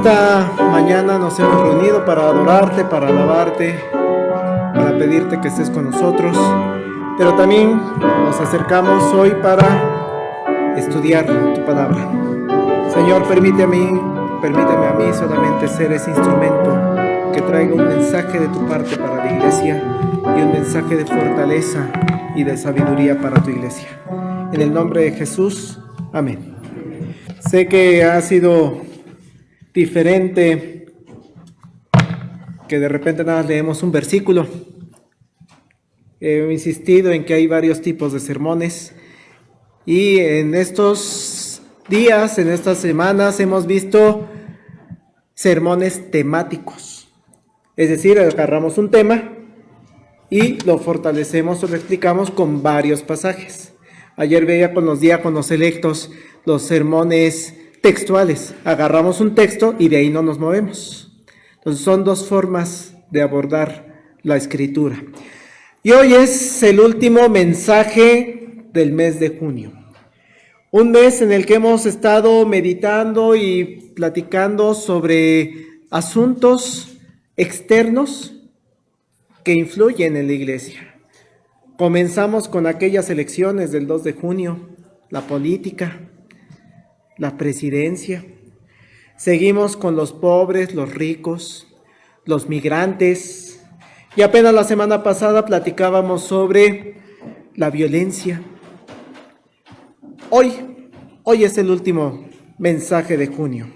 esta mañana nos hemos reunido para adorarte, para alabarte, para pedirte que estés con nosotros, pero también nos acercamos hoy para estudiar tu palabra. Señor, permíteme a mí solamente ser ese instrumento que traiga un mensaje de tu parte para la iglesia y un mensaje de fortaleza y de sabiduría para tu iglesia. En el nombre de Jesús, amén. Sé que ha sido diferente que de repente nada leemos un versículo. He insistido en que hay varios tipos de sermones y en estos días, en estas semanas hemos visto sermones temáticos. Es decir, agarramos un tema y lo fortalecemos o lo explicamos con varios pasajes. Ayer veía con los diáconos selectos los sermones textuales. Agarramos un texto y de ahí no nos movemos. Entonces son dos formas de abordar la escritura. Y hoy es el último mensaje del mes de junio. Un mes en el que hemos estado meditando y platicando sobre asuntos externos que influyen en la iglesia. Comenzamos con aquellas elecciones del 2 de junio, la política, la presidencia. Seguimos con los pobres, los ricos, los migrantes. Y apenas la semana pasada platicábamos sobre la violencia. Hoy es el último mensaje de junio.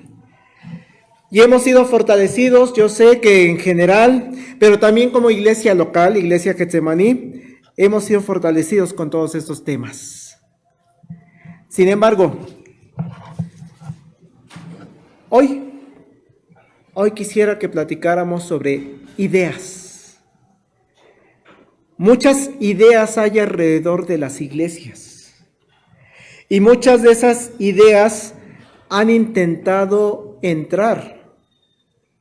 Y hemos sido fortalecidos, yo sé que en general, pero también como iglesia local, Iglesia Getsemaní, hemos sido fortalecidos con todos estos temas. Sin embargo, hoy quisiera que platicáramos sobre ideas. Muchas ideas hay alrededor de las iglesias. Y muchas de esas ideas han intentado entrar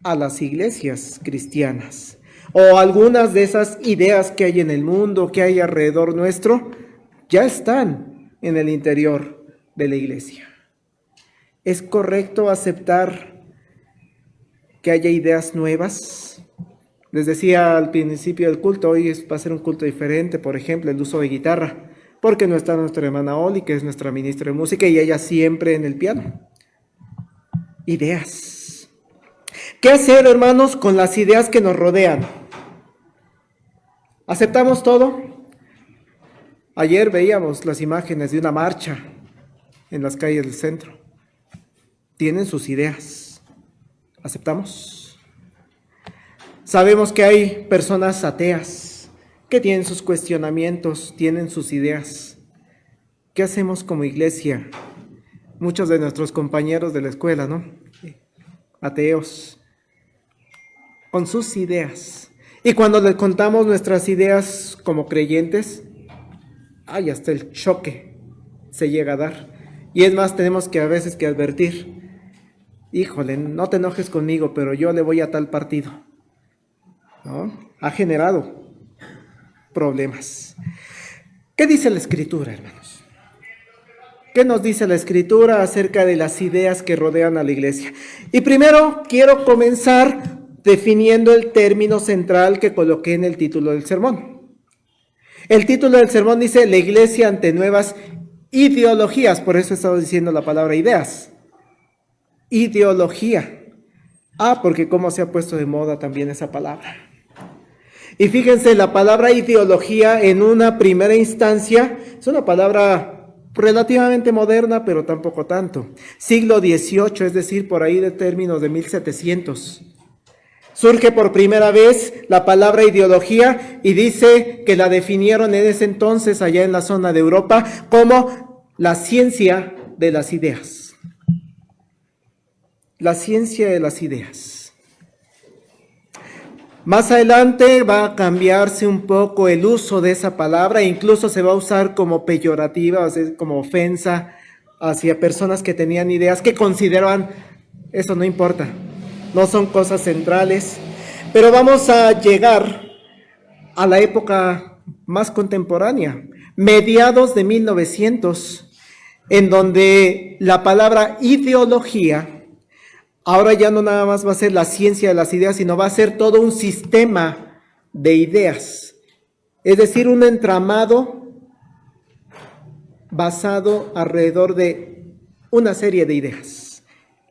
a las iglesias cristianas. O algunas de esas ideas que hay en el mundo, que hay alrededor nuestro, ya están en el interior de la iglesia. ¿Es correcto aceptar que haya ideas nuevas? Les decía al principio del culto, hoy va a ser un culto diferente, por ejemplo, el uso de guitarra, porque no está nuestra hermana Oli, que es nuestra ministra de música, y ella siempre en el piano. Ideas. ¿Qué hacer, hermanos, con las ideas que nos rodean? ¿Aceptamos todo? Ayer veíamos las imágenes de una marcha en las calles del centro. Tienen sus ideas. ¿Aceptamos? Sabemos que hay personas ateas que tienen sus cuestionamientos, tienen sus ideas. ¿Qué hacemos como iglesia? Muchos de nuestros compañeros de la escuela, ¿no? Ateos, con sus ideas. Y cuando les contamos nuestras ideas como creyentes, hasta el choque se llega a dar. Y es más, tenemos que a veces que advertir, híjole, no te enojes conmigo, pero yo le voy a tal partido, ¿no? Ha generado problemas. ¿Qué dice la Escritura, hermanos? ¿Qué nos dice la Escritura acerca de las ideas que rodean a la iglesia? Y primero quiero comenzar definiendo el término central que coloqué en el título del sermón. El título del sermón dice, la iglesia ante nuevas ideologías, por eso he estado diciendo la palabra ideas. Ideología. Porque cómo se ha puesto de moda también esa palabra. Y fíjense, la palabra ideología en una primera instancia es una palabra relativamente moderna, pero tampoco tanto. Siglo XVIII, es decir, por ahí de términos de 1700. Surge por primera vez la palabra ideología y dice que la definieron en ese entonces allá en la zona de Europa como la ciencia de las ideas. La ciencia de las ideas. Más adelante va a cambiarse un poco el uso de esa palabra, incluso se va a usar como peyorativa, o sea, como ofensa hacia personas que tenían ideas que consideraban, eso no importa, no son cosas centrales. Pero vamos a llegar a la época más contemporánea, mediados de 1900, en donde la palabra ideología Ahora ya no nada más va a ser la ciencia de las ideas, sino va a ser todo un sistema de ideas. Es decir, un entramado basado alrededor de una serie de ideas.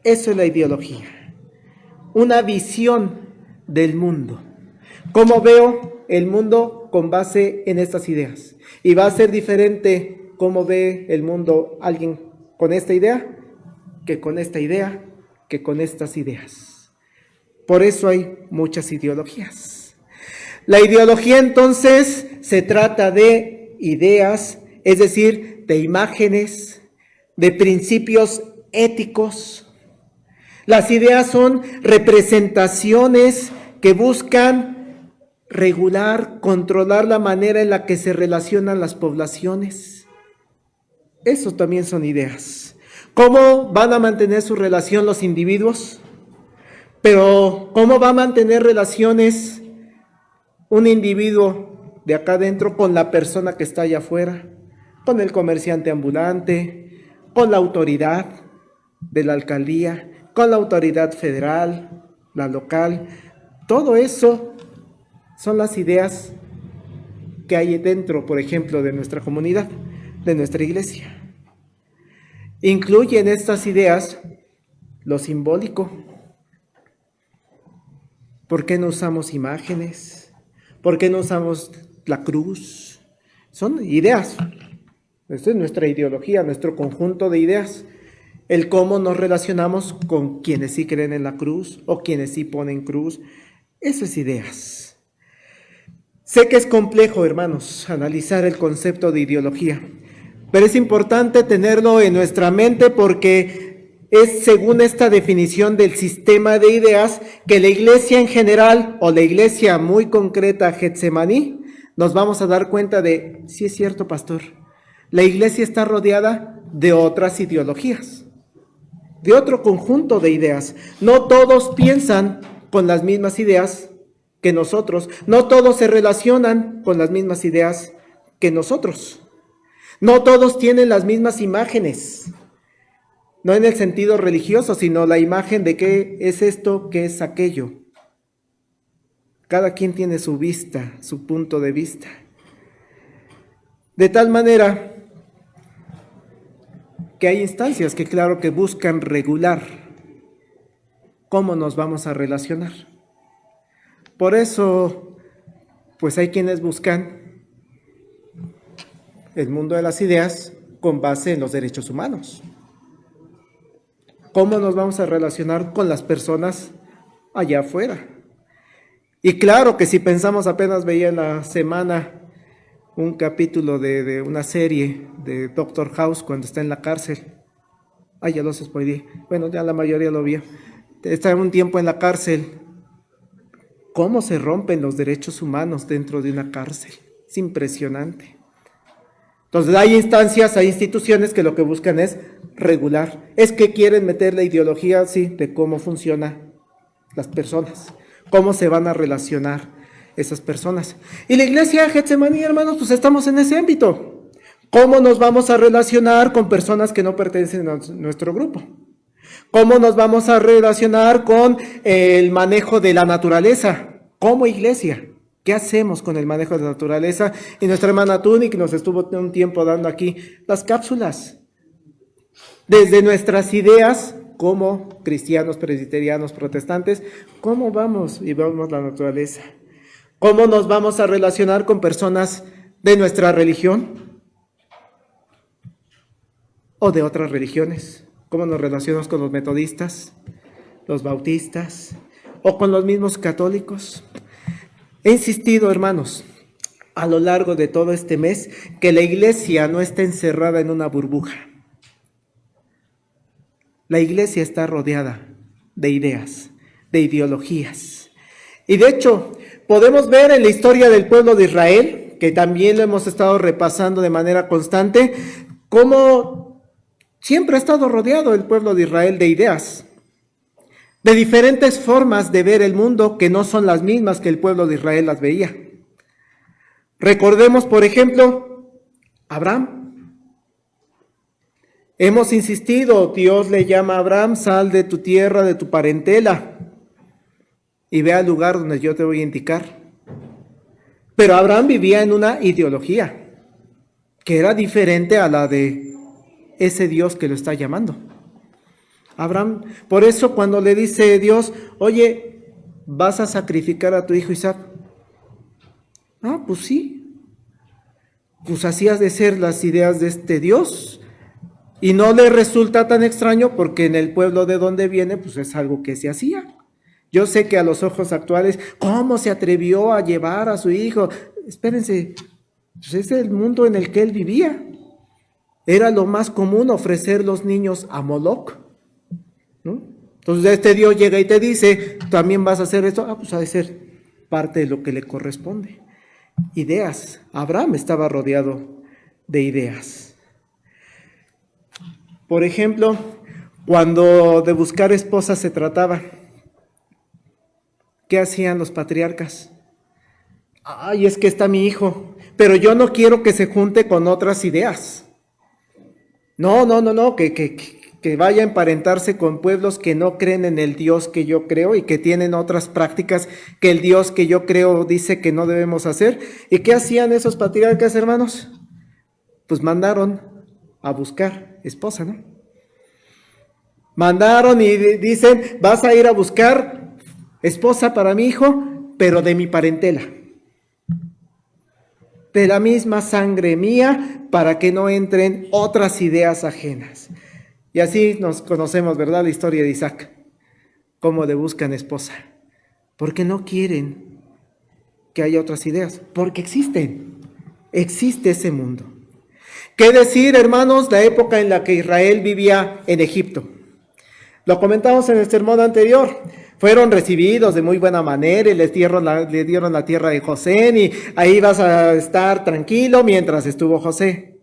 Eso es la ideología. Una visión del mundo. ¿Cómo veo el mundo con base en estas ideas? Y va a ser diferente cómo ve el mundo alguien con esta idea, que con esta idea, que con estas ideas. Por eso hay muchas ideologías. La ideología entonces se trata de ideas, es decir, de imágenes, de principios éticos. Las ideas son representaciones que buscan regular, controlar la manera en la que se relacionan las poblaciones. Eso también son ideas. ¿Cómo van a mantener su relación los individuos? Pero ¿cómo va a mantener relaciones un individuo de acá adentro con la persona que está allá afuera? Con el comerciante ambulante, con la autoridad de la alcaldía, con la autoridad federal, la local. Todo eso son las ideas que hay dentro, por ejemplo, de nuestra comunidad, de nuestra iglesia. Incluyen estas ideas lo simbólico. ¿Por qué no usamos imágenes? ¿Por qué no usamos la cruz? Son ideas. Esta es nuestra ideología, nuestro conjunto de ideas. El cómo nos relacionamos con quienes sí creen en la cruz o quienes sí ponen cruz. Eso es ideas. Sé que es complejo, hermanos, analizar el concepto de ideología, pero es importante tenerlo en nuestra mente porque es según esta definición del sistema de ideas que la iglesia en general o la iglesia muy concreta Getsemaní nos vamos a dar cuenta de, sí es cierto, pastor, la iglesia está rodeada de otras ideologías, de otro conjunto de ideas. No todos piensan con las mismas ideas que nosotros, no todos se relacionan con las mismas ideas que nosotros. No todos tienen las mismas imágenes, no en el sentido religioso, sino la imagen de qué es esto, qué es aquello. Cada quien tiene su vista, su punto de vista. De tal manera que hay instancias que claro que buscan regular cómo nos vamos a relacionar. Por eso, pues hay quienes buscan el mundo de las ideas con base en los derechos humanos. ¿Cómo nos vamos a relacionar con las personas allá afuera? Y claro que si pensamos, apenas veía en la semana un capítulo de una serie de Doctor House cuando está en la cárcel. Ya los spoileé. Bueno, ya la mayoría lo vio. Está un tiempo en la cárcel. ¿Cómo se rompen los derechos humanos dentro de una cárcel? Es impresionante. Entonces hay instancias, hay instituciones que lo que buscan es regular. Es que quieren meter la ideología, sí, de cómo funcionan las personas, cómo se van a relacionar esas personas. Y la iglesia Getsemaní, hermanos, pues estamos en ese ámbito. ¿Cómo nos vamos a relacionar con personas que no pertenecen a nuestro grupo? ¿Cómo nos vamos a relacionar con el manejo de la naturaleza como iglesia? ¿Qué hacemos con el manejo de la naturaleza? Y nuestra hermana Tunic nos estuvo un tiempo dando aquí las cápsulas. Desde nuestras ideas como cristianos, presbiterianos, protestantes, ¿cómo vamos y vemos la naturaleza? ¿Cómo nos vamos a relacionar con personas de nuestra religión o de otras religiones? ¿Cómo nos relacionamos con los metodistas, los bautistas o con los mismos católicos? He insistido, hermanos, a lo largo de todo este mes, que la iglesia no está encerrada en una burbuja. La iglesia está rodeada de ideas, de ideologías. Y de hecho, podemos ver en la historia del pueblo de Israel, que también lo hemos estado repasando de manera constante, cómo siempre ha estado rodeado el pueblo de Israel de ideas, de diferentes formas de ver el mundo que no son las mismas que el pueblo de Israel las veía. Recordemos, por ejemplo, Abraham. Hemos insistido, Dios le llama a Abraham, sal de tu tierra, de tu parentela, y ve al lugar donde yo te voy a indicar. Pero Abraham vivía en una ideología que era diferente a la de ese Dios que lo está llamando. Abraham, por eso cuando le dice Dios, oye, ¿vas a sacrificar a tu hijo Isaac? Ah, pues sí. Pues así has de ser las ideas de este Dios. Y no le resulta tan extraño porque en el pueblo de donde viene, pues es algo que se hacía. Yo sé que a los ojos actuales, ¿cómo se atrevió a llevar a su hijo? Espérense, pues es el mundo en el que él vivía. Era lo más común ofrecer los niños a Moloch, ¿no? Entonces este Dios llega y te dice, ¿también vas a hacer esto? Ah, pues ha de ser parte de lo que le corresponde. Ideas. Abraham estaba rodeado de ideas. Por ejemplo, cuando de buscar esposa se trataba, ¿qué hacían los patriarcas? Ay, es que está mi hijo, pero yo no quiero que se junte con otras ideas. No, que vaya a emparentarse con pueblos que no creen en el Dios que yo creo y que tienen otras prácticas que el Dios que yo creo dice que no debemos hacer. ¿Y qué hacían esos patriarcas, hermanos? Pues mandaron a buscar esposa, ¿no? Mandaron y dicen, vas a ir a buscar esposa para mi hijo, pero de mi parentela, de la misma sangre mía, para que no entren otras ideas ajenas. Y así nos conocemos, ¿verdad? La historia de Isaac, cómo le buscan esposa, porque no quieren que haya otras ideas, porque existe ese mundo. ¿Qué decir, hermanos, la época en la que Israel vivía en Egipto? Lo comentamos en el sermón anterior. Fueron recibidos de muy buena manera y le dieron la tierra de José, y ahí vas a estar tranquilo mientras estuvo José.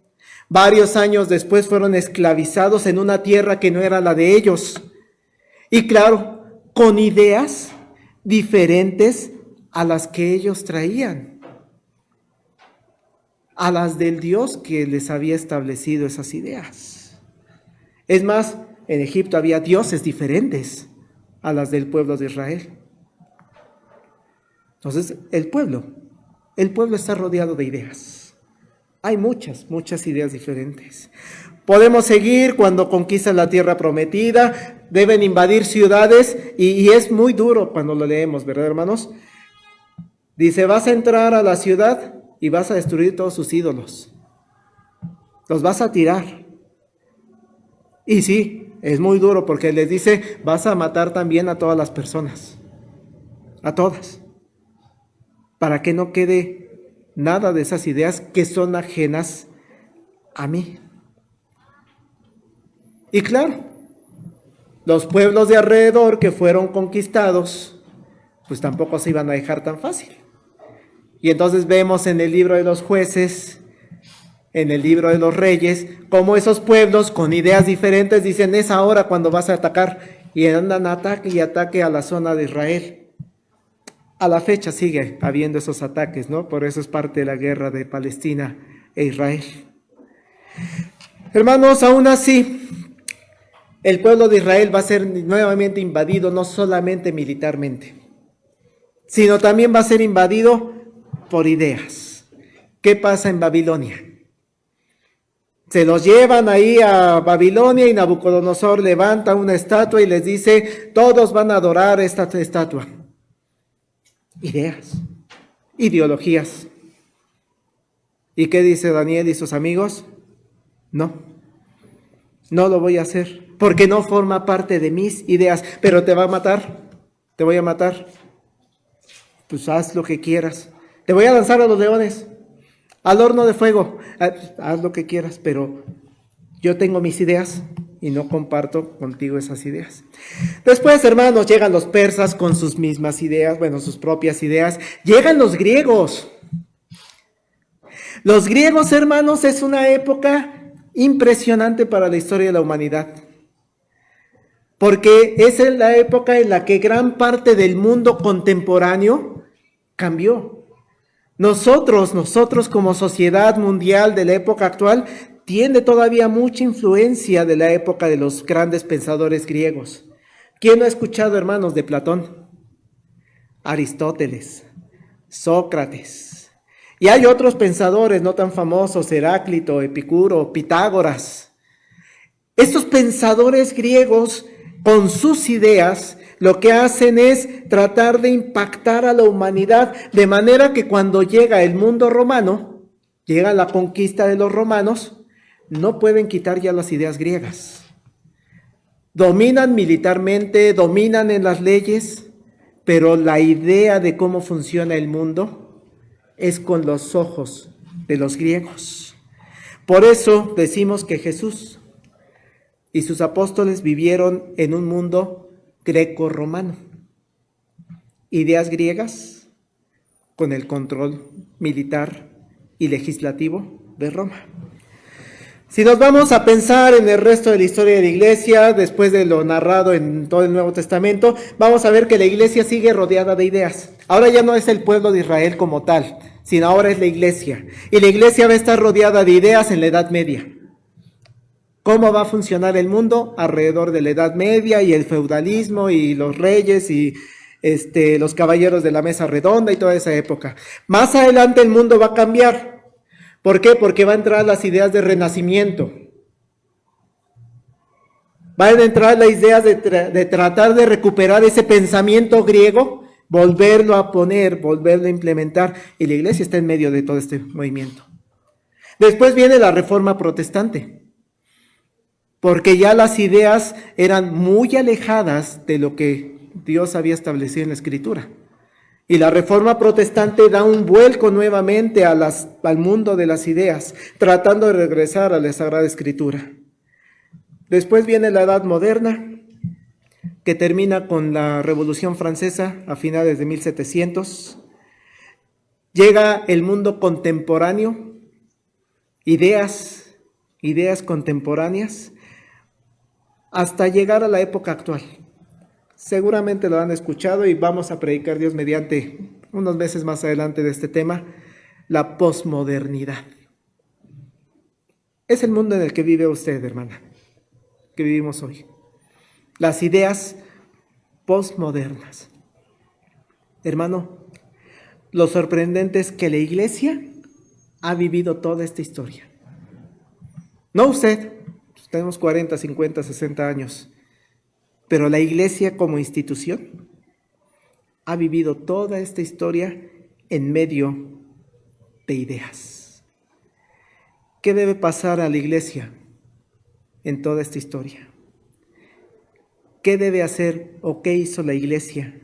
Varios años después fueron esclavizados en una tierra que no era la de ellos. Y claro, con ideas diferentes a las que ellos traían, a las del Dios que les había establecido esas ideas. Es más, en Egipto había dioses diferentes a las del pueblo de Israel. Entonces, el pueblo está rodeado de ideas. Hay muchas ideas diferentes. Podemos seguir cuando conquistan la tierra prometida, deben invadir ciudades y es muy duro cuando lo leemos, ¿verdad, hermanos? Dice, vas a entrar a la ciudad y vas a destruir todos sus ídolos. Los vas a tirar. Y sí, es muy duro porque les dice, vas a matar también a todas las personas. A todas. Para que no quede nada de esas ideas que son ajenas a mí. Y claro, los pueblos de alrededor que fueron conquistados, pues tampoco se iban a dejar tan fácil. Y entonces vemos en el libro de los jueces, en el libro de los reyes, cómo esos pueblos con ideas diferentes dicen, es ahora cuando vas a atacar, y andan ataque y ataque a la zona de Israel. A la fecha sigue habiendo esos ataques, ¿no? Por eso es parte de la guerra de Palestina e Israel. Hermanos, aún así, el pueblo de Israel va a ser nuevamente invadido, no solamente militarmente, sino también va a ser invadido por ideas. ¿Qué pasa en Babilonia? Se los llevan ahí a Babilonia y Nabucodonosor levanta una estatua y les dice, todos van a adorar esta estatua. Ideas, ideologías. ¿Y qué dice Daniel y sus amigos? No lo voy a hacer, porque no forma parte de mis ideas, pero te va a matar, te voy a matar. Pues haz lo que quieras. Te voy a lanzar a los leones, al horno de fuego, haz lo que quieras, pero yo tengo mis ideas y no comparto contigo esas ideas. Después, hermanos, llegan los persas con sus mismas ideas, sus propias ideas. Llegan los griegos. Los griegos, hermanos, es una época impresionante para la historia de la humanidad, porque es la época en la que gran parte del mundo contemporáneo cambió. Nosotros como sociedad mundial de la época actual tiene todavía mucha influencia de la época de los grandes pensadores griegos. ¿Quién no ha escuchado, hermanos, de Platón? Aristóteles, Sócrates. Y hay otros pensadores no tan famosos, Heráclito, Epicuro, Pitágoras. Estos pensadores griegos, con sus ideas, lo que hacen es tratar de impactar a la humanidad, de manera que cuando llega el mundo romano, llega la conquista de los romanos, no pueden quitar ya las ideas griegas. Dominan militarmente, dominan en las leyes, pero la idea de cómo funciona el mundo es con los ojos de los griegos. Por eso decimos que Jesús y sus apóstoles vivieron en un mundo greco-romano. Ideas griegas con el control militar y legislativo de Roma. Si nos vamos a pensar en el resto de la historia de la iglesia, después de lo narrado en todo el Nuevo Testamento, vamos a ver que la iglesia sigue rodeada de ideas. Ahora ya no es el pueblo de Israel como tal, sino ahora es la iglesia. Y la iglesia va a estar rodeada de ideas en la Edad Media. ¿Cómo va a funcionar el mundo? Alrededor de la Edad Media y el feudalismo y los reyes y los caballeros de la mesa redonda y toda esa época. Más adelante el mundo va a cambiar. ¿Por qué? Porque van a entrar las ideas de renacimiento. Van a entrar las ideas de tratar de recuperar ese pensamiento griego, volverlo a poner, volverlo a implementar. Y la iglesia está en medio de todo este movimiento. Después viene la Reforma Protestante, porque ya las ideas eran muy alejadas de lo que Dios había establecido en la Escritura. Y la Reforma Protestante da un vuelco nuevamente al mundo de las ideas, tratando de regresar a la Sagrada Escritura. Después viene la Edad Moderna, que termina con la Revolución Francesa a finales de 1700. Llega el mundo contemporáneo, ideas contemporáneas, hasta llegar a la época actual. Seguramente lo han escuchado y vamos a predicar Dios mediante unos meses más adelante de este tema, la posmodernidad. Es el mundo en el que vive usted, hermana, que vivimos hoy. Las ideas posmodernas. Hermano, lo sorprendente es que la iglesia ha vivido toda esta historia. No usted, tenemos 40, 50, 60 años, pero la iglesia como institución ha vivido toda esta historia en medio de ideas. ¿Qué debe pasar a la iglesia en toda esta historia? ¿Qué debe hacer o qué hizo la iglesia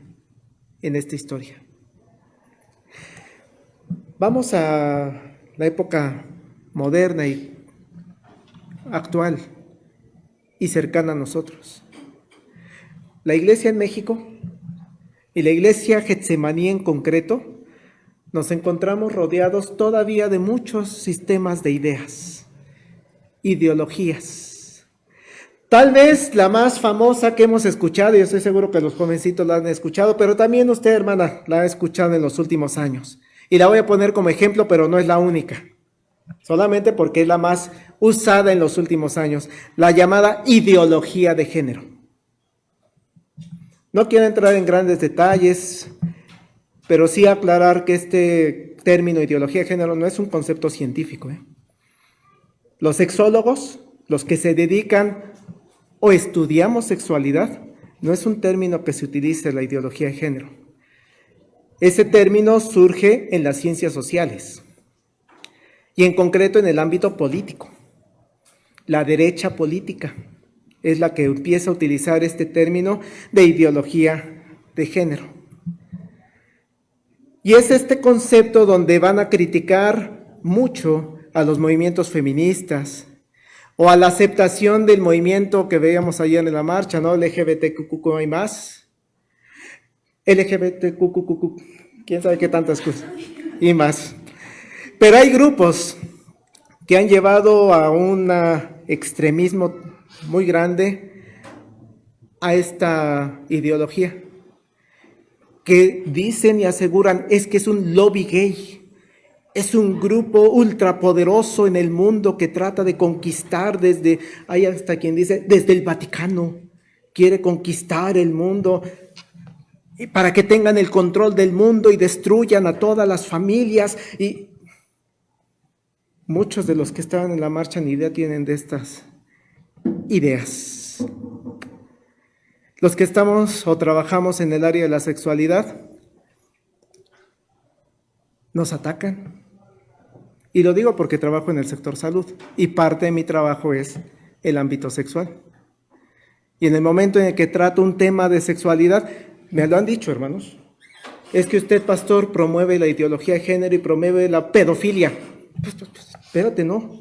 en esta historia? Vamos a la época moderna y actual y cercana a nosotros. La iglesia en México y la iglesia Getsemaní en concreto, nos encontramos rodeados todavía de muchos sistemas de ideas, ideologías. Tal vez la más famosa que hemos escuchado, y estoy seguro que los jovencitos la han escuchado, pero también usted, hermana, la ha escuchado en los últimos años. Y la voy a poner como ejemplo, pero no es la única. Solamente porque es la más usada en los últimos años, la llamada ideología de género. No quiero entrar en grandes detalles, pero sí aclarar que este término ideología de género no es un concepto científico. Los sexólogos, los que se dedican o estudiamos sexualidad, no es un término que se utilice la ideología de género. Ese término surge en las ciencias sociales y en concreto en el ámbito político. La derecha política es la que empieza a utilizar este término de ideología de género. Y es este concepto donde van a criticar mucho a los movimientos feministas o a la aceptación del movimiento que veíamos ayer en la marcha, ¿no? LGBTQ y más. LGBTQ, quién sabe qué tantas cosas y más. Pero hay grupos que han llevado a un extremismo muy grande a esta ideología, que dicen y aseguran es que es un lobby gay, Es un grupo ultrapoderoso en el mundo que trata de conquistar desde, hay hasta quien dice, desde el Vaticano. Quiere conquistar el mundo y para que tengan el control del mundo y destruyan a todas las familias. Y muchos de los que estaban en la marcha ni idea tienen de estas ideas. Los que estamos o trabajamos en el área de la sexualidad nos atacan. Y lo digo porque trabajo en el sector salud y parte de mi trabajo es el ámbito sexual. Y en el momento en el que trato un tema de sexualidad, me lo han dicho, hermanos, es que usted, pastor, promueve la ideología de género y promueve la pedofilia. Pues, espérate, no.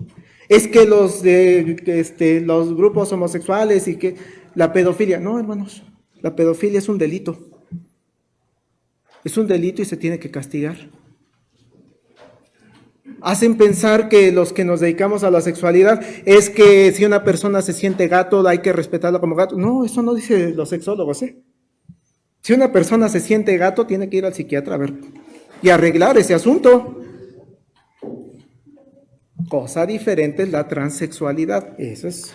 Es que los grupos homosexuales y que la pedofilia. No, hermanos, la pedofilia es un delito. Es un delito y se tiene que castigar. Hacen pensar que los que nos dedicamos a la sexualidad es que si una persona se siente gato, hay que respetarla como gato. No, eso no dicen los sexólogos, ¿eh? Si una persona se siente gato, tiene que ir al psiquiatra a ver y arreglar ese asunto. Cosa diferente es la transexualidad. Eso es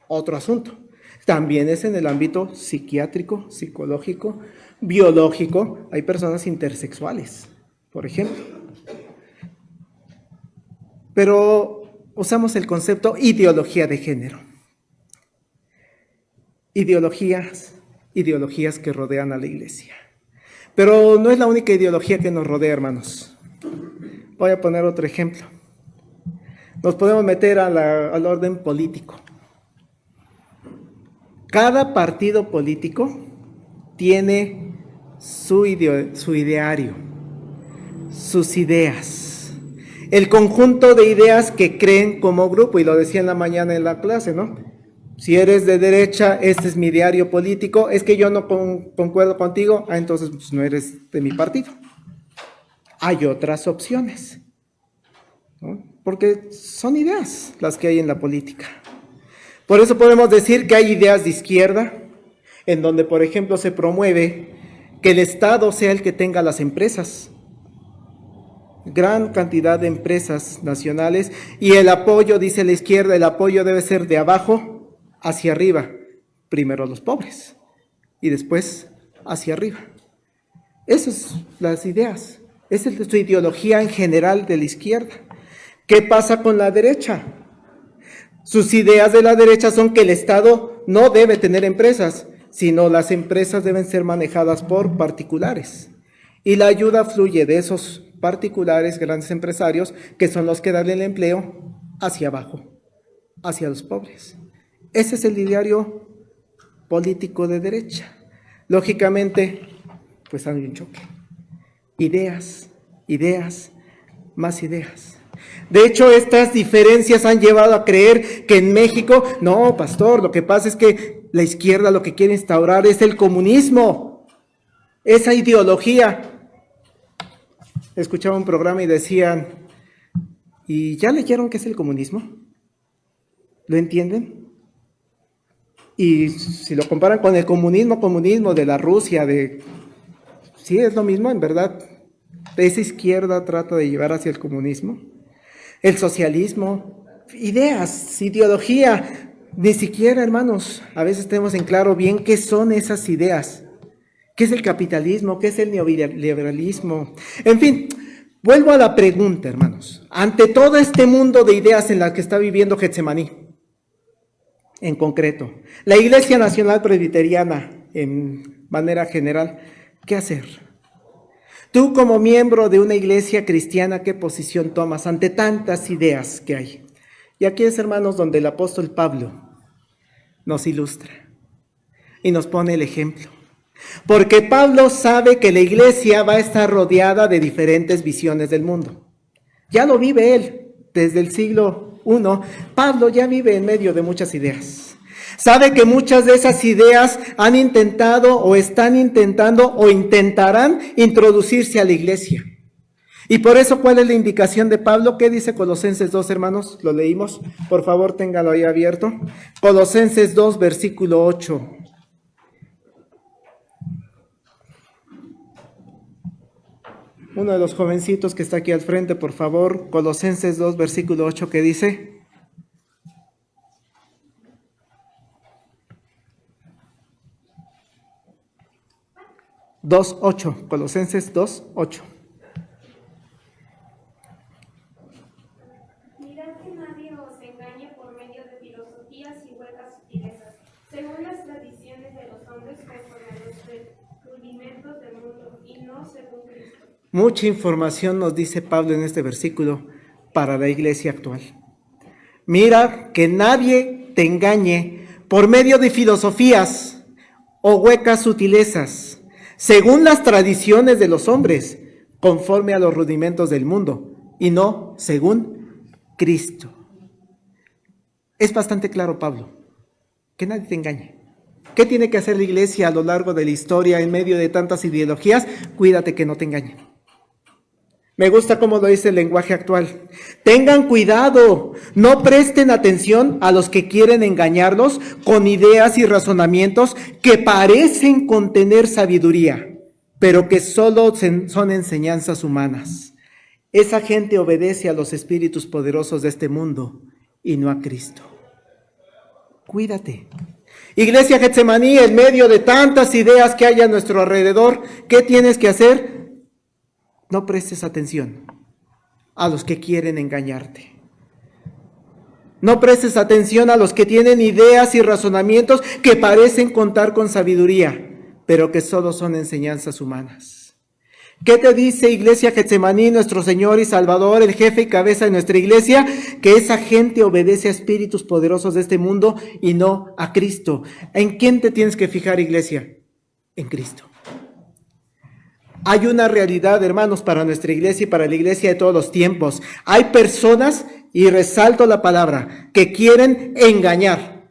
otro asunto. También es en el ámbito psiquiátrico, psicológico, biológico. Hay personas intersexuales, por ejemplo. Pero usamos el concepto ideología de género. Ideologías que rodean a la iglesia. Pero no es la única ideología que nos rodea, hermanos. Voy a poner otro ejemplo. Nos podemos meter al orden político. Cada partido político tiene su ideario, sus ideas. El conjunto de ideas que creen como grupo, y lo decía en la mañana en la clase, ¿no? Si eres de derecha, este es mi ideario político, es que yo no concuerdo contigo, entonces pues, no eres de mi partido. Hay otras opciones, ¿no? Porque son ideas las que hay en la política. Por eso podemos decir que hay ideas de izquierda, en donde, por ejemplo, se promueve que el Estado sea el que tenga las empresas. Gran cantidad de empresas nacionales y el apoyo, dice la izquierda, el apoyo debe ser de abajo hacia arriba. Primero los pobres y después hacia arriba. Esas son las ideas. Esa es su ideología en general de la izquierda. ¿Qué pasa con la derecha? Sus ideas de la derecha son que el Estado no debe tener empresas, sino las empresas deben ser manejadas por particulares. Y la ayuda fluye de esos particulares, grandes empresarios, que son los que dan el empleo hacia abajo, hacia los pobres. Ese es el ideario político de derecha. Lógicamente, pues hay un choque. Ideas, más ideas. De hecho, estas diferencias han llevado a creer que en México, no, pastor, lo que pasa es que la izquierda lo que quiere instaurar es el comunismo, esa ideología. Escuchaba un programa y decían, ¿y ya leyeron qué es el comunismo? ¿Lo entienden? Y si lo comparan con el comunismo de la Rusia, sí es lo mismo, en verdad. Esa izquierda trata de llevar hacia el comunismo. El socialismo, ideas, ideología. Ni siquiera, hermanos, a veces tenemos en claro bien qué son esas ideas. ¿Qué es el capitalismo? ¿Qué es el neoliberalismo? En fin, vuelvo a la pregunta, hermanos. Ante todo este mundo de ideas en la que está viviendo Getsemaní, en concreto, la Iglesia Nacional Presbiteriana, en manera general, ¿qué hacer? Tú como miembro de una iglesia cristiana, ¿qué posición tomas ante tantas ideas que hay? Y aquí es, hermanos, donde el apóstol Pablo nos ilustra y nos pone el ejemplo. Porque Pablo sabe que la iglesia va a estar rodeada de diferentes visiones del mundo. Ya lo vive él desde el siglo I. Pablo ya vive en medio de muchas ideas. Sabe que muchas de esas ideas han intentado o están intentando o intentarán introducirse a la iglesia. Y por eso, ¿cuál es la indicación de Pablo? ¿Qué dice Colosenses 2, hermanos? Lo leímos. Por favor, téngalo ahí abierto. Colosenses 2, versículo 8. Uno de los jovencitos que está aquí al frente, por favor, Colosenses 2, versículo 8, ¿qué dice? Colosenses 2:8. Mirad que nadie os engañe por medio de filosofías y huecas sutilezas, según las tradiciones de los hombres conforme a los rudimentos del mundo, y no según Cristo. Mucha información nos dice Pablo en este versículo para la iglesia actual. Mira que nadie te engañe por medio de filosofías o huecas sutilezas, según las tradiciones de los hombres, conforme a los rudimentos del mundo, y no según Cristo. Es bastante claro, Pablo, que nadie te engañe. ¿Qué tiene que hacer la iglesia a lo largo de la historia en medio de tantas ideologías? Cuídate que no te engañen. Me gusta cómo lo dice el lenguaje actual. Tengan cuidado, no presten atención a los que quieren engañarlos con ideas y razonamientos que parecen contener sabiduría, pero que solo son enseñanzas humanas. Esa gente obedece a los espíritus poderosos de este mundo y no a Cristo. Cuídate. Iglesia Getsemaní, en medio de tantas ideas que hay a nuestro alrededor, ¿qué tienes que hacer? No prestes atención a los que quieren engañarte. No prestes atención a los que tienen ideas y razonamientos que parecen contar con sabiduría, pero que solo son enseñanzas humanas. ¿Qué te dice, Iglesia Getsemaní, nuestro Señor y Salvador, el jefe y cabeza de nuestra iglesia? Que esa gente obedece a espíritus poderosos de este mundo y no a Cristo. ¿En quién te tienes que fijar, iglesia? En Cristo. Hay una realidad, hermanos, para nuestra iglesia y para la iglesia de todos los tiempos. Hay personas, y resalto la palabra, que quieren engañar.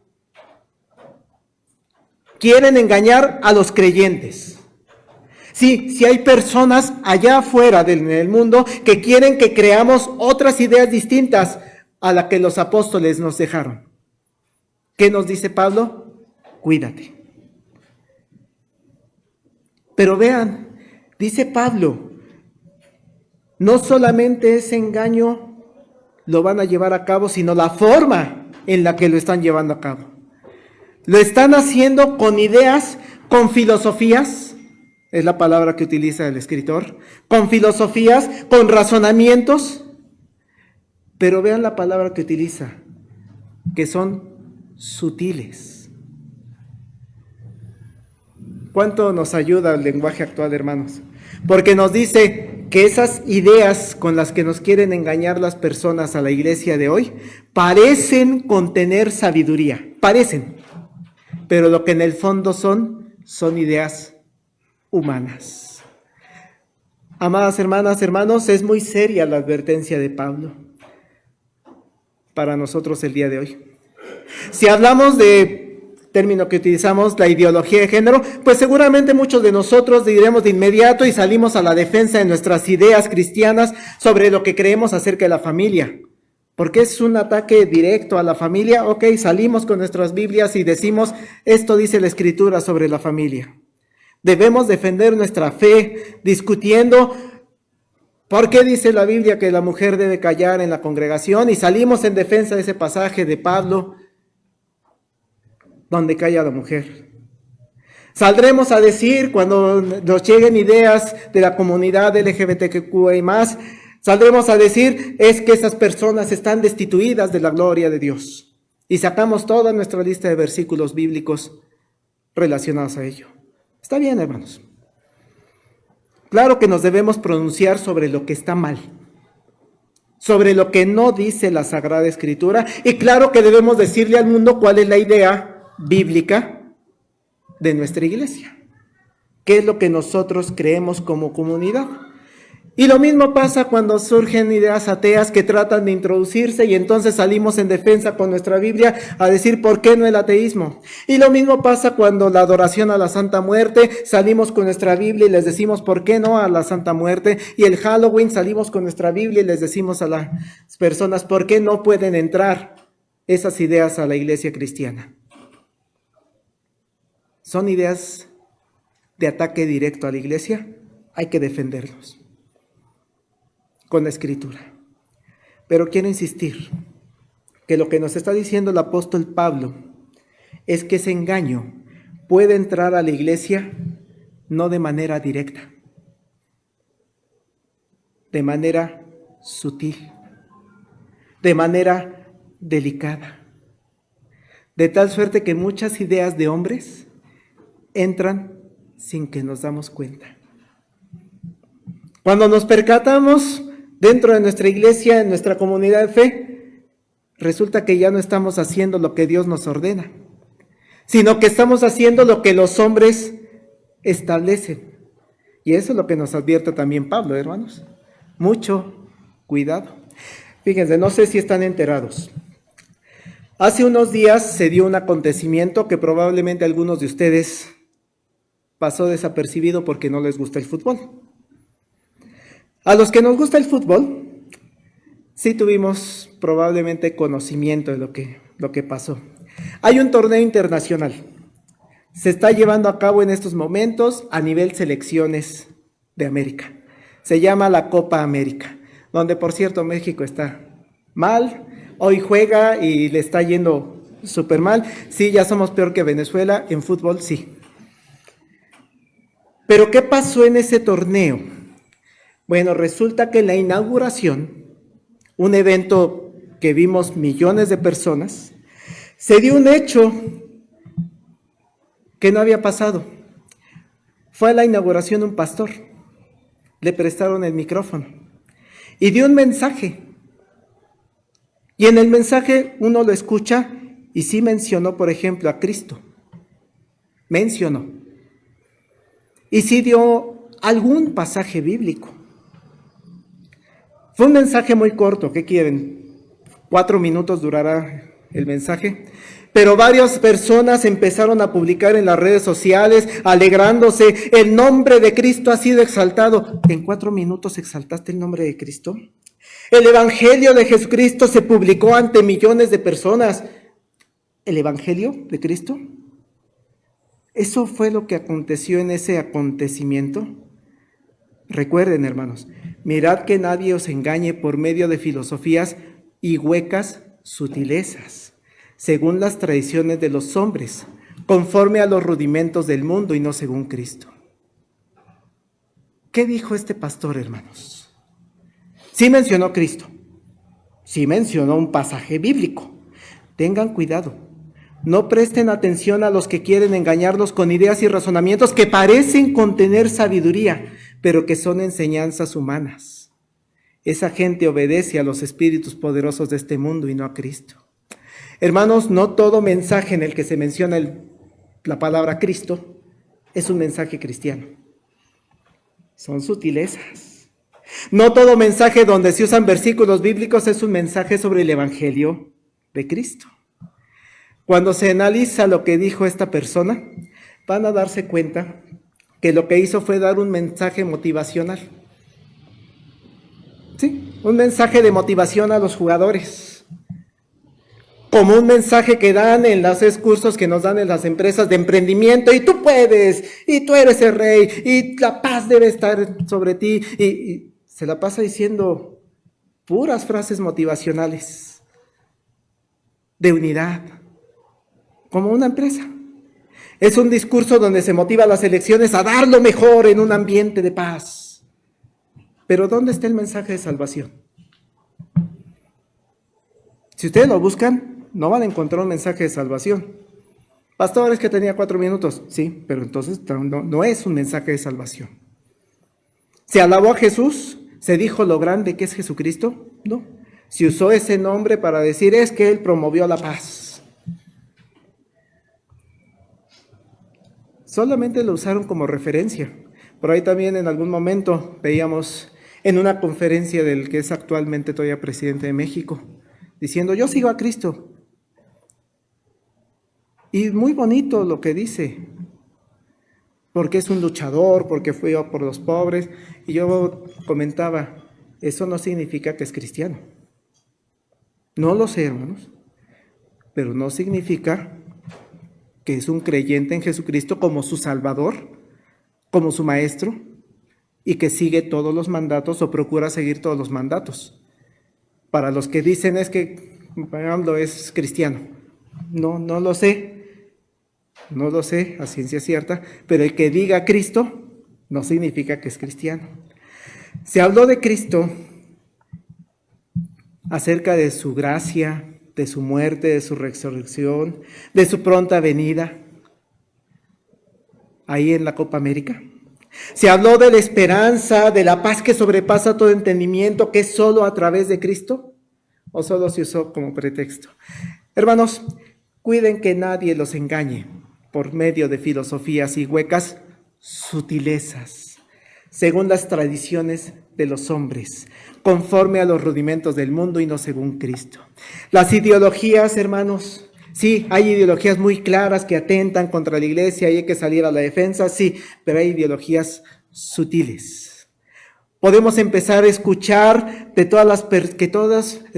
Quieren engañar a los creyentes. Sí, si hay personas allá afuera del mundo que quieren que creamos otras ideas distintas a las que los apóstoles nos dejaron. ¿Qué nos dice Pablo? Cuídate. Pero vean, dice Pablo, no solamente ese engaño lo van a llevar a cabo, sino la forma en la que lo están llevando a cabo. Lo están haciendo con ideas, con filosofías, es la palabra que utiliza el escritor, con filosofías, con razonamientos, pero vean la palabra que utiliza, que son sutiles. ¿Cuánto nos ayuda el lenguaje actual, hermanos? Porque nos dice que esas ideas con las que nos quieren engañar las personas a la iglesia de hoy parecen contener sabiduría, parecen, pero lo que en el fondo son ideas humanas. Amadas hermanas, hermanos, es muy seria la advertencia de Pablo para nosotros el día de hoy. Si hablamos de término que utilizamos, la ideología de género, pues seguramente muchos de nosotros diremos de inmediato y salimos a la defensa de nuestras ideas cristianas sobre lo que creemos acerca de la familia. Porque es un ataque directo a la familia. Ok, salimos con nuestras Biblias y decimos, esto dice la Escritura sobre la familia. Debemos defender nuestra fe discutiendo por qué dice la Biblia que la mujer debe callar en la congregación y salimos en defensa de ese pasaje de Pablo donde calla la mujer. Saldremos a decir cuando nos lleguen ideas de la comunidad LGBTQI+, saldremos a decir es que esas personas están destituidas de la gloria de Dios. Y sacamos toda nuestra lista de versículos bíblicos relacionados a ello. Está bien, hermanos. Claro que nos debemos pronunciar sobre lo que está mal, sobre lo que no dice la Sagrada Escritura, y claro que debemos decirle al mundo cuál es la idea bíblica de nuestra iglesia, qué es lo que nosotros creemos como comunidad. Y lo mismo pasa cuando surgen ideas ateas que tratan de introducirse y entonces salimos en defensa con nuestra Biblia a decir por qué no el ateísmo. Y lo mismo pasa cuando la adoración a la Santa Muerte, salimos con nuestra Biblia y les decimos por qué no a la Santa Muerte. Y el Halloween salimos con nuestra Biblia y les decimos a las personas por qué no pueden entrar esas ideas a la iglesia cristiana. Son ideas de ataque directo a la iglesia, hay que defenderlos. con la Escritura. Pero quiero insistir que lo que nos está diciendo el apóstol Pablo es que ese engaño puede entrar a la iglesia no de manera directa, de manera sutil, de manera delicada, de tal suerte que muchas ideas de hombres entran sin que nos damos cuenta. Cuando nos percatamos dentro de nuestra iglesia, en nuestra comunidad de fe, resulta que ya no estamos haciendo lo que Dios nos ordena, sino que estamos haciendo lo que los hombres establecen. Y eso es lo que nos advierte también Pablo, hermanos. Mucho cuidado. Fíjense, no sé si están enterados. Hace unos días se dio un acontecimiento que probablemente a algunos de ustedes pasó desapercibido porque no les gusta el fútbol. A los que nos gusta el fútbol, sí tuvimos probablemente conocimiento de lo que pasó. Hay un torneo internacional. Se está llevando a cabo en estos momentos a nivel selecciones de América. Se llama la Copa América, donde por cierto México está mal. Hoy juega y le está yendo súper mal. Sí, ya somos peor que Venezuela en fútbol, sí. Pero ¿qué pasó en ese torneo? Bueno, resulta que en la inauguración, un evento que vimos millones de personas, se dio un hecho que no había pasado. Fue a la inauguración un pastor, le prestaron el micrófono y dio un mensaje. Y en el mensaje uno lo escucha y sí mencionó, por ejemplo, a Cristo. Mencionó. Y sí dio algún pasaje bíblico. Fue un mensaje muy corto, ¿qué quieren? 4 minutos durará el mensaje. Pero varias personas empezaron a publicar en las redes sociales, alegrándose, el nombre de Cristo ha sido exaltado. ¿En 4 minutos exaltaste el nombre de Cristo? El Evangelio de Jesucristo se publicó ante millones de personas. ¿El Evangelio de Cristo? ¿Eso fue lo que aconteció en ese acontecimiento? Recuerden, hermanos, mirad que nadie os engañe por medio de filosofías y huecas sutilezas, según las tradiciones de los hombres, conforme a los rudimentos del mundo y no según Cristo. ¿Qué dijo este pastor, hermanos? Sí mencionó Cristo, sí mencionó un pasaje bíblico. Tengan cuidado, no presten atención a los que quieren engañarlos con ideas y razonamientos que parecen contener sabiduría, pero que son enseñanzas humanas. Esa gente obedece a los espíritus poderosos de este mundo y no a Cristo. Hermanos, no todo mensaje en el que se menciona la palabra Cristo es un mensaje cristiano. Son sutilezas. No todo mensaje donde se usan versículos bíblicos es un mensaje sobre el Evangelio de Cristo. Cuando se analiza lo que dijo esta persona, van a darse cuenta que lo que hizo fue dar un mensaje motivacional. Sí, un mensaje de motivación a los jugadores. Como un mensaje que dan en los cursos que nos dan en las empresas de emprendimiento, y tú puedes, y tú eres el rey, y la paz debe estar sobre ti, y se la pasa diciendo puras frases motivacionales de unidad, como una empresa. Es un discurso donde se motiva a las elecciones a dar lo mejor en un ambiente de paz. Pero ¿dónde está el mensaje de salvación? Si ustedes lo buscan, no van a encontrar un mensaje de salvación. Pastor, es que tenía 4 minutos. Sí, pero entonces no es un mensaje de salvación. ¿Se alabó a Jesús? ¿Se dijo lo grande que es Jesucristo? No. Se usó ese nombre para decir es que Él promovió la paz. Solamente lo usaron como referencia. Por ahí también en algún momento veíamos en una conferencia del que es actualmente todavía presidente de México, diciendo yo sigo a Cristo. Y muy bonito lo que dice, porque es un luchador, porque fue por los pobres. Y yo comentaba, eso no significa que es cristiano. No lo sé, hermanos, pero no significa que es un creyente en Jesucristo como su Salvador, como su Maestro, y que sigue todos los mandatos o procura seguir todos los mandatos. Para los que dicen es que Pablo es cristiano. No lo sé. No lo sé a ciencia cierta, pero el que diga Cristo no significa que es cristiano. Se habló de Cristo acerca de su gracia, de su muerte, de su resurrección, de su pronta venida, ahí en la Copa América. Se habló de la esperanza, de la paz que sobrepasa todo entendimiento, que es solo a través de Cristo, o solo se usó como pretexto. Hermanos, cuiden que nadie los engañe por medio de filosofías y huecas sutilezas, según las tradiciones de los hombres, conforme a los rudimentos del mundo y no según Cristo. Las ideologías, hermanos, sí, hay ideologías muy claras que atentan contra la iglesia y hay que salir a la defensa, sí, pero hay ideologías sutiles. Podemos empezar a escuchar de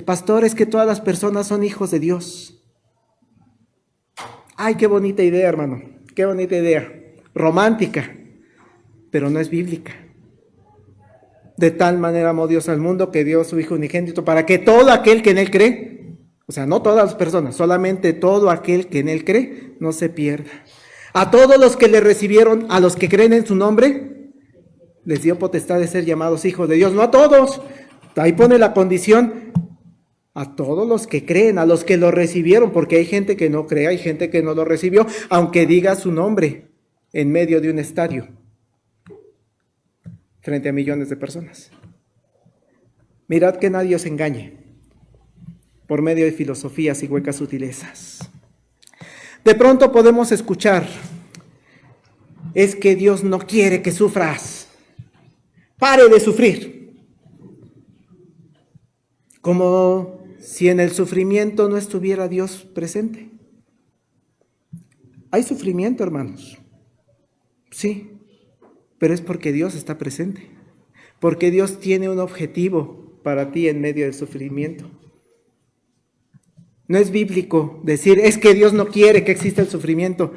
pastores, que todas las personas son hijos de Dios. Ay, qué bonita idea, hermano, qué bonita idea, romántica, pero no es bíblica. De tal manera amó Dios al mundo que dio a su Hijo unigénito para que todo aquel que en Él cree, o sea, no todas las personas, solamente todo aquel que en Él cree, no se pierda. A todos los que le recibieron, a los que creen en su nombre, les dio potestad de ser llamados hijos de Dios. No a todos, ahí pone la condición, a todos los que creen, a los que lo recibieron, porque hay gente que no cree, hay gente que no lo recibió, aunque diga su nombre en medio de un estadio, frente a millones de personas. Mirad que nadie os engañe por medio de filosofías y huecas sutilezas. De pronto podemos escuchar, es que Dios no quiere que sufras, pare de sufrir. Como si en el sufrimiento no estuviera Dios presente. Hay sufrimiento, hermanos, sí, pero es porque Dios está presente, porque Dios tiene un objetivo para ti en medio del sufrimiento. No es bíblico decir, es que Dios no quiere que exista el sufrimiento.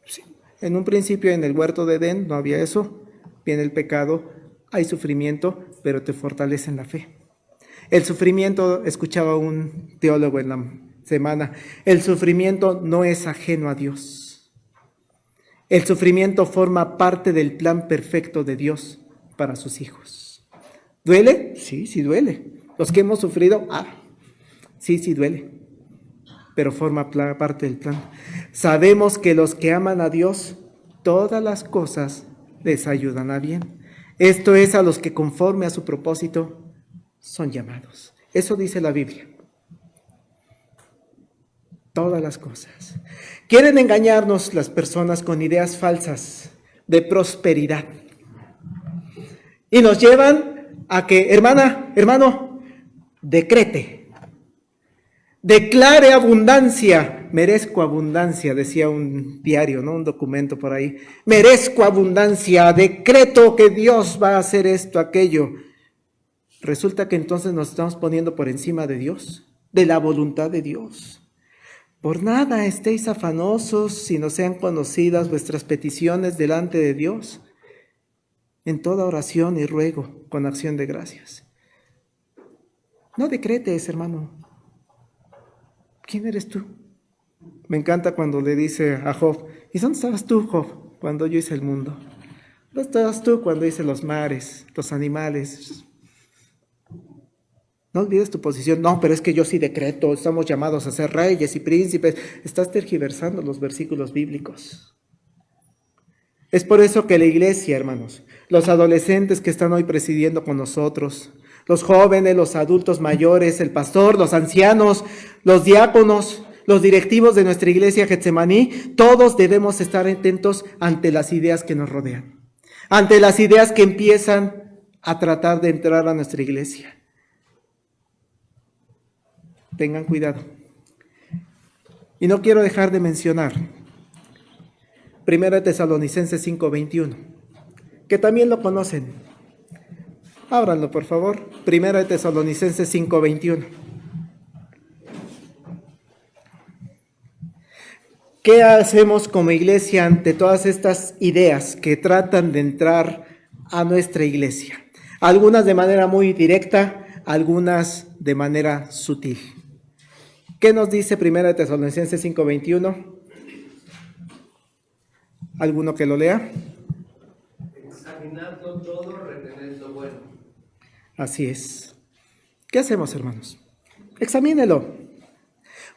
Sí, en un principio en el huerto de Edén no había eso, viene el pecado, hay sufrimiento, pero te fortalece en la fe. El sufrimiento, escuchaba un teólogo en la semana, el sufrimiento no es ajeno a Dios. El sufrimiento forma parte del plan perfecto de Dios para sus hijos. ¿Duele? Sí, sí duele. Los que hemos sufrido, sí, sí duele, pero forma parte del plan. Sabemos que los que aman a Dios, todas las cosas les ayudan a bien. Esto es a los que conforme a su propósito son llamados. Eso dice la Biblia. Todas las cosas. Quieren engañarnos las personas con ideas falsas de prosperidad. Y nos llevan a que, hermano, decrete. Declare abundancia. Merezco abundancia, decía un diario, ¿no? Un documento por ahí. Merezco abundancia. Decreto que Dios va a hacer esto, aquello. Resulta que entonces nos estamos poniendo por encima de Dios, de la voluntad de Dios. Por nada estéis afanosos si no sean conocidas vuestras peticiones delante de Dios, en toda oración y ruego con acción de gracias. No decretes, hermano. ¿Quién eres tú? Me encanta cuando le dice a Job, ¿y dónde estabas tú, Job, cuando yo hice el mundo? ¿Dónde estabas tú cuando hice los mares, los animales? No olvides tu posición. No, pero es que yo sí decreto, estamos llamados a ser reyes y príncipes. Estás tergiversando los versículos bíblicos. Es por eso que la iglesia, hermanos, los adolescentes que están hoy presidiendo con nosotros, los jóvenes, los adultos mayores, el pastor, los ancianos, los diáconos, los directivos de nuestra iglesia Getsemaní, todos debemos estar atentos ante las ideas que nos rodean, ante las ideas que empiezan a tratar de entrar a nuestra iglesia. Tengan cuidado. Y no quiero dejar de mencionar 1 Tesalonicenses 5:21, que también lo conocen. Ábranlo, por favor. 1 Tesalonicenses 5:21. ¿Qué hacemos como iglesia ante todas estas ideas que tratan de entrar a nuestra iglesia. Algunas de manera muy directa, algunas de manera sutil. ¿Qué nos dice 1 Tesalonicenses 5:21? ¿Alguno que lo lea? Examinadlo todo, retened lo bueno. Así es. ¿Qué hacemos, hermanos? Examínelo.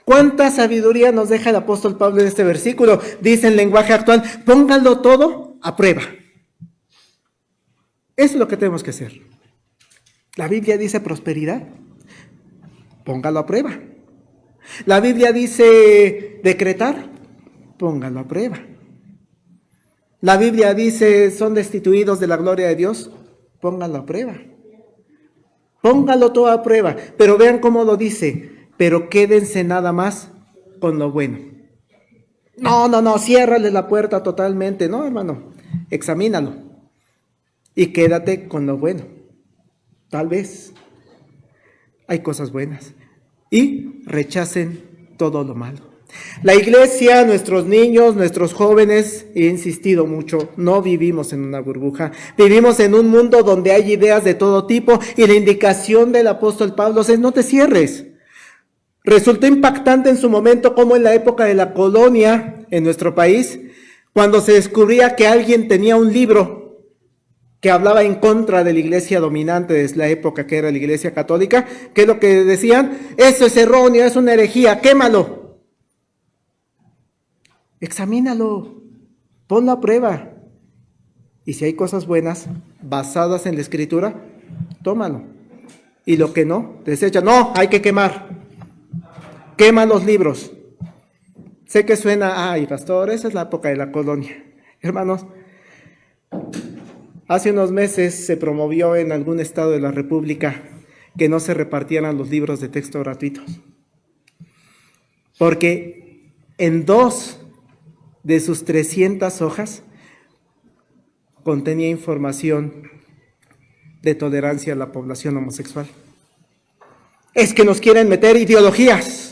¿Cuánta sabiduría nos deja el apóstol Pablo en este versículo? Dice en lenguaje actual, pónganlo todo a prueba. Eso es lo que tenemos que hacer. La Biblia dice prosperidad. Póngalo a prueba. La Biblia dice decretar. Póngalo a prueba. La Biblia dice son destituidos de la gloria de Dios. Póngalo a prueba. Póngalo todo a prueba. Pero vean cómo lo dice. Pero quédense nada más con lo bueno. No, ciérrale la puerta totalmente. No, hermano, examínalo. Y quédate con lo bueno. Tal vez hay cosas buenas. Y rechacen todo lo malo. La iglesia, nuestros niños, nuestros jóvenes, he insistido mucho, no vivimos en una burbuja. Vivimos en un mundo donde hay ideas de todo tipo. Y la indicación del apóstol Pablo es no te cierres. Resultó impactante en su momento como en la época de la colonia en nuestro país, cuando se descubría que alguien tenía un libro que hablaba en contra de la iglesia dominante de la época que era la iglesia católica, que es lo que decían, eso es erróneo, es una herejía, quémalo. Examínalo, ponlo a prueba. Y si hay cosas buenas basadas en la escritura, tómalo. Y lo que no, desecha, no, hay que quemar. Quema los libros. Sé que suena, ay, pastor, esa es la época de la colonia. Hermanos, hace unos meses se promovió en algún estado de la República que no se repartieran los libros de texto gratuitos. Porque en 2 de sus 300 hojas contenía información de tolerancia a la población homosexual. Es que nos quieren meter ideologías.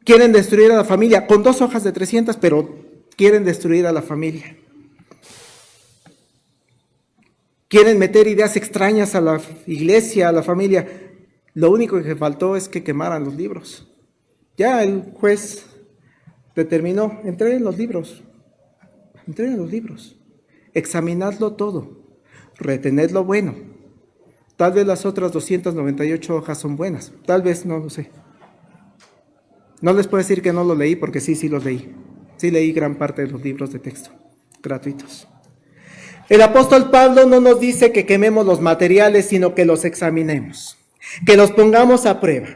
Quieren destruir a la familia, con 2 hojas de 300, pero quieren destruir a la familia. Quieren meter ideas extrañas a la iglesia, a la familia. Lo único que faltó es que quemaran los libros. Ya el juez determinó, entreguen los libros. Examinadlo todo, retened lo bueno. Tal vez las otras 298 hojas son buenas, tal vez, no lo sé. No les puedo decir que no lo leí, porque sí los leí. Sí leí gran parte de los libros de texto gratuitos. El apóstol Pablo no nos dice que quememos los materiales, sino que los examinemos, que los pongamos a prueba.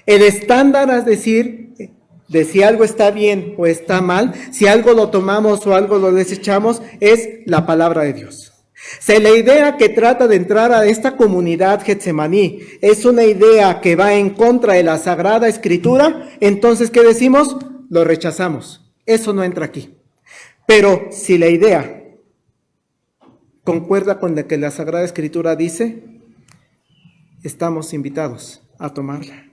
El estándar es decir, de si algo está bien o está mal, si algo lo tomamos o algo lo desechamos, es la palabra de Dios. Si la idea que trata de entrar a esta comunidad Getsemaní es una idea que va en contra de la Sagrada Escritura, entonces, ¿qué decimos? Lo rechazamos. Eso no entra aquí. Pero si la idea concuerda con lo que la Sagrada Escritura dice, estamos invitados a tomarla.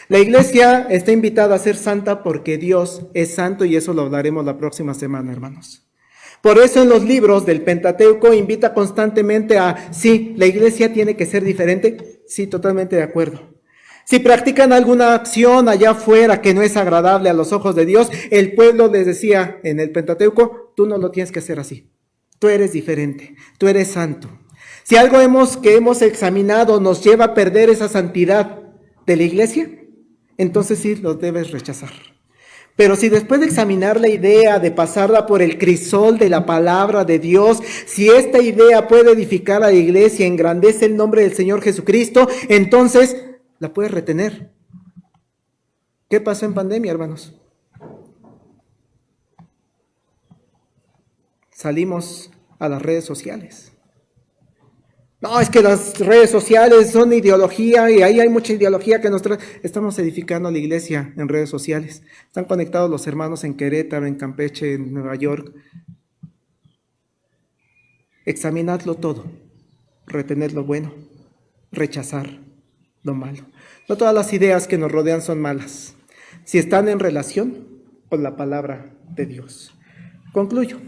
La iglesia está invitada a ser santa porque Dios es santo, y eso lo hablaremos la próxima semana, hermanos. Por eso en los libros del Pentateuco invita constantemente a, sí, la iglesia tiene que ser diferente. Sí, totalmente de acuerdo. Si practican alguna acción allá afuera que no es agradable a los ojos de Dios, el pueblo les decía en el Pentateuco, tú no lo tienes que hacer así. Tú eres diferente, tú eres santo. Si algo que hemos examinado nos lleva a perder esa santidad de la iglesia, entonces sí lo debes rechazar. Pero si después de examinar la idea, de pasarla por el crisol de la palabra de Dios, si esta idea puede edificar a la iglesia, engrandece el nombre del Señor Jesucristo, entonces la puedes retener. ¿Qué pasó en pandemia, hermanos? Salimos a las redes sociales. No, es que las redes sociales son ideología y ahí hay mucha ideología que estamos edificando la iglesia en redes sociales. Están conectados los hermanos en Querétaro, en Campeche, en Nueva York. Examinadlo todo, retener lo bueno, rechazar lo malo. No todas las ideas que nos rodean son malas, si están en relación con la palabra de Dios. Concluyo.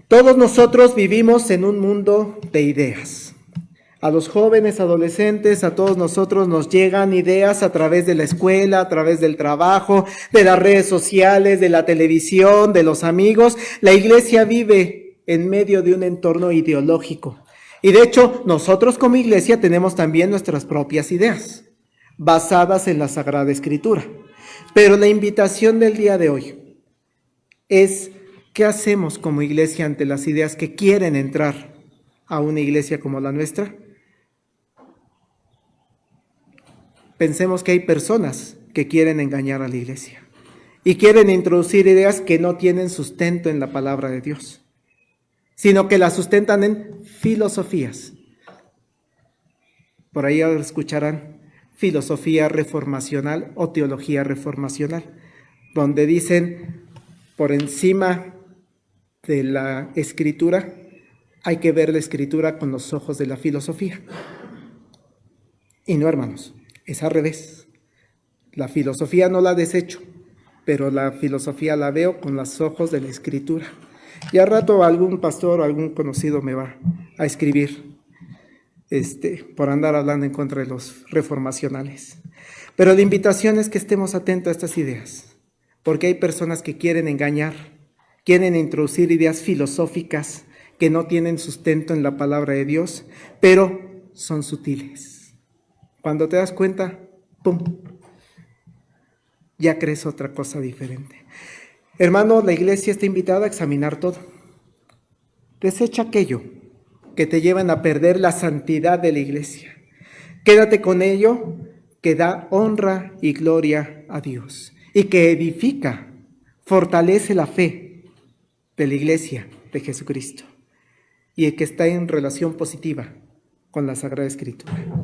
Todos nosotros vivimos en un mundo de ideas. A los jóvenes, adolescentes, a todos nosotros nos llegan ideas a través de la escuela, a través del trabajo, de las redes sociales, de la televisión, de los amigos. La iglesia vive en medio de un entorno ideológico. Y de hecho, nosotros como iglesia tenemos también nuestras propias ideas, basadas en la Sagrada Escritura. Pero la invitación del día de hoy es: ¿qué hacemos como iglesia ante las ideas que quieren entrar a una iglesia como la nuestra? Pensemos que hay personas que quieren engañar a la iglesia y quieren introducir ideas que no tienen sustento en la palabra de Dios, sino que las sustentan en filosofías. Por ahí escucharán filosofía reformacional o teología reformacional, donde dicen por encima de la escritura hay que ver la escritura con los ojos de la filosofía. Y no, hermanos, es al revés. La filosofía no la desecho, pero la filosofía la veo con los ojos de la escritura. Y al rato algún pastor o algún conocido me va a escribir por andar hablando en contra de los reformacionales. Pero la invitación es que estemos atentos a estas ideas, porque hay personas que quieren engañar, quieren introducir ideas filosóficas que no tienen sustento en la palabra de Dios, pero son sutiles. Cuando te das cuenta, ¡pum!, ya crees otra cosa diferente. Hermano, la iglesia está invitada a examinar todo. Desecha aquello que te llevan a perder la santidad de la iglesia. Quédate con ello que da honra y gloria a Dios y que edifica, fortalece la fe de la iglesia de Jesucristo y que está en relación positiva con la Sagrada Escritura.